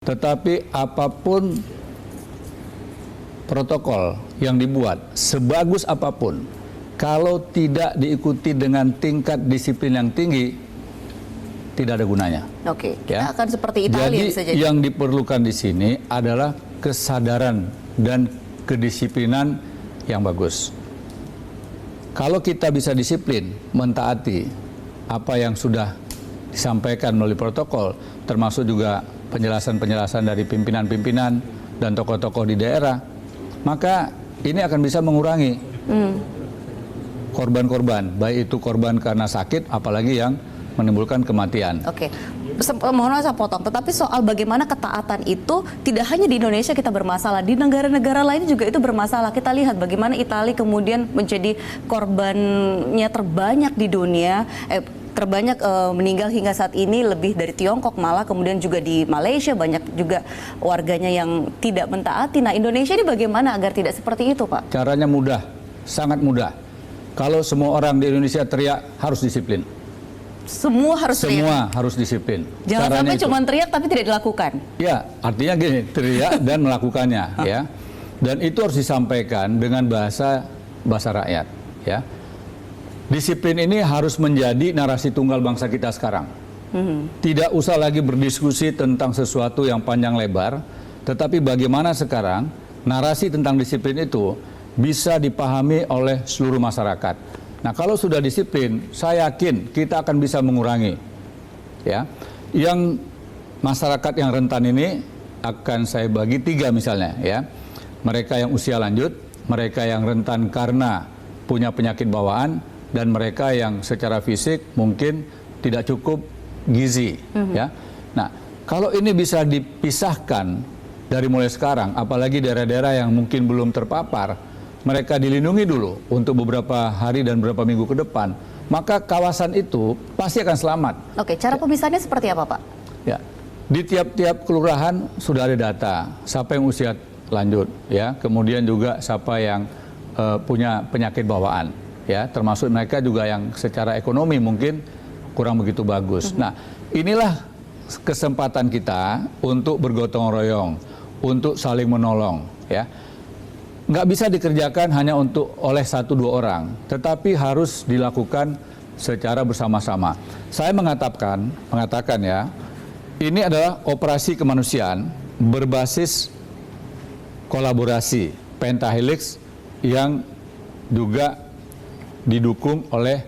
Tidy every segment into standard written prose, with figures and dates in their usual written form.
Tetapi apapun protokol yang dibuat, sebagus apapun, kalau tidak diikuti dengan tingkat disiplin yang tinggi, tidak ada gunanya. Oke, kita akan seperti Italia Jadi bisa jadi. yang diperlukan di sini adalah kesadaran dan kedisiplinan yang bagus. Kalau kita bisa disiplin, mentaati apa yang sudah disampaikan melalui protokol, termasuk juga penjelasan-penjelasan dari pimpinan-pimpinan dan tokoh-tokoh di daerah, maka ini akan bisa mengurangi korban-korban, baik itu korban karena sakit, apalagi yang menimbulkan kematian. Oke, mohon maaf saya potong, tetapi soal bagaimana ketaatan itu tidak hanya di Indonesia kita bermasalah, di negara-negara lain juga itu bermasalah. Kita lihat bagaimana Italia kemudian menjadi korbannya terbanyak di dunia, terbanyak meninggal hingga saat ini, lebih dari Tiongkok malah, kemudian juga di Malaysia banyak juga warganya yang tidak mentaati. Nah, Indonesia ini bagaimana agar tidak seperti itu, Pak? Caranya mudah, sangat mudah. Kalau semua orang di Indonesia teriak, harus disiplin. Semua harus teriak? Semua harus disiplin. Jangan Caranya sampai itu. cuma teriak tapi tidak dilakukan. Ya, artinya gini, teriak dan melakukannya, ya. Dan itu harus disampaikan dengan bahasa rakyat, ya. Disiplin ini harus menjadi narasi tunggal bangsa kita sekarang. Tidak usah lagi berdiskusi tentang sesuatu yang panjang lebar, tetapi bagaimana sekarang narasi tentang disiplin itu bisa dipahami oleh seluruh masyarakat. Nah, kalau sudah disiplin, saya yakin kita akan bisa mengurangi, ya. Yang masyarakat yang rentan ini akan saya bagi 3 misalnya, ya. Mereka yang usia lanjut, mereka yang rentan karena punya penyakit bawaan, dan mereka yang secara fisik mungkin tidak cukup gizi, ya. Nah, kalau ini bisa dipisahkan dari mulai sekarang, apalagi daerah-daerah yang mungkin belum terpapar, mereka dilindungi dulu untuk beberapa hari dan beberapa minggu ke depan, maka kawasan itu pasti akan selamat. Oke, cara pemisahannya seperti apa, Pak? Ya, di tiap-tiap kelurahan sudah ada data siapa yang usia lanjut, ya, kemudian juga siapa yang punya penyakit bawaan, ya, termasuk mereka juga yang secara ekonomi mungkin kurang begitu bagus. Nah, inilah kesempatan kita untuk bergotong royong, untuk saling menolong, ya. Nggak bisa dikerjakan hanya oleh 1-2 orang, tetapi harus dilakukan secara bersama-sama. Saya mengatakan ya, ini adalah operasi kemanusiaan berbasis kolaborasi pentahelix yang juga didukung oleh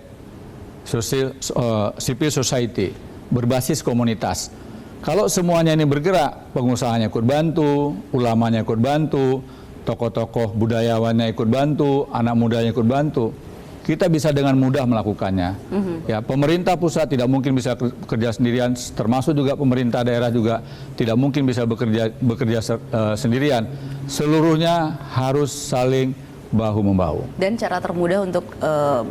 civil society, berbasis komunitas. Kalau semuanya ini bergerak, pengusahanya ikut bantu, ulamanya ikut bantu, tokoh-tokoh budayawannya ikut bantu, anak mudanya ikut bantu, kita bisa dengan mudah melakukannya. Ya, pemerintah pusat tidak mungkin bisa bekerja sendirian, termasuk juga pemerintah daerah juga tidak mungkin bisa bekerja sendirian. Seluruhnya harus saling bahu-membahu. Dan cara termudah untuk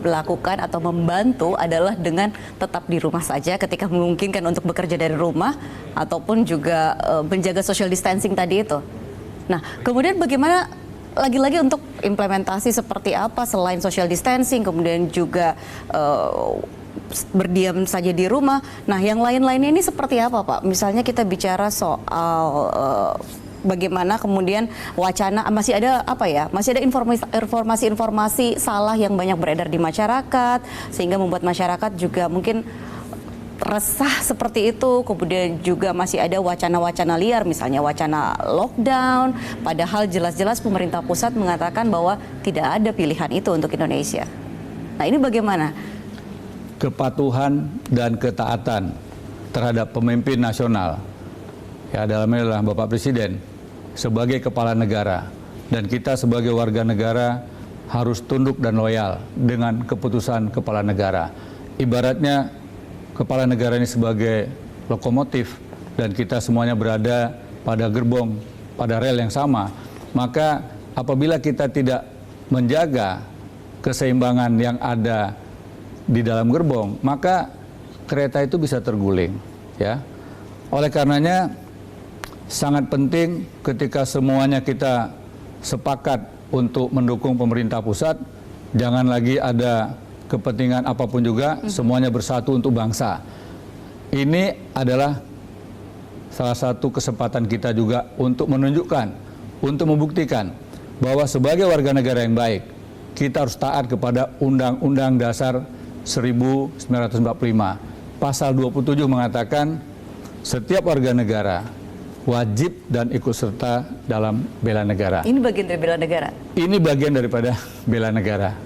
melakukan atau membantu adalah dengan tetap di rumah saja ketika memungkinkan untuk bekerja dari rumah, ataupun juga menjaga social distancing tadi itu. Nah, kemudian bagaimana lagi-lagi untuk implementasi seperti apa selain social distancing, kemudian juga berdiam saja di rumah. Nah, yang lain-lainnya ini seperti apa, Pak? Misalnya kita bicara soal bagaimana kemudian wacana, masih ada apa ya? Masih ada informasi-informasi salah yang banyak beredar di masyarakat, sehingga membuat masyarakat juga mungkin resah seperti itu. Kemudian juga masih ada wacana-wacana liar, misalnya wacana lockdown, padahal jelas-jelas pemerintah pusat mengatakan bahwa tidak ada pilihan itu untuk Indonesia. Nah, ini bagaimana? Kepatuhan dan ketaatan terhadap pemimpin nasional, ya, dalamnya adalah Bapak Presiden sebagai kepala negara, dan kita sebagai warga negara harus tunduk dan loyal dengan keputusan kepala negara. Ibaratnya kepala negara ini sebagai lokomotif dan kita semuanya berada pada gerbong, pada rel yang sama, maka apabila kita tidak menjaga keseimbangan yang ada di dalam gerbong, maka kereta itu bisa terguling, ya. Oleh karenanya sangat penting ketika semuanya kita sepakat untuk mendukung pemerintah pusat, jangan lagi ada kepentingan apapun juga, semuanya bersatu untuk bangsa. Ini adalah salah satu kesempatan kita juga untuk menunjukkan, untuk membuktikan bahwa sebagai warga negara yang baik, kita harus taat kepada Undang-Undang Dasar 1945. Pasal 27 mengatakan setiap warga negara wajib dan ikut serta dalam bela negara. Ini bagian dari bela negara. Ini bagian daripada bela negara.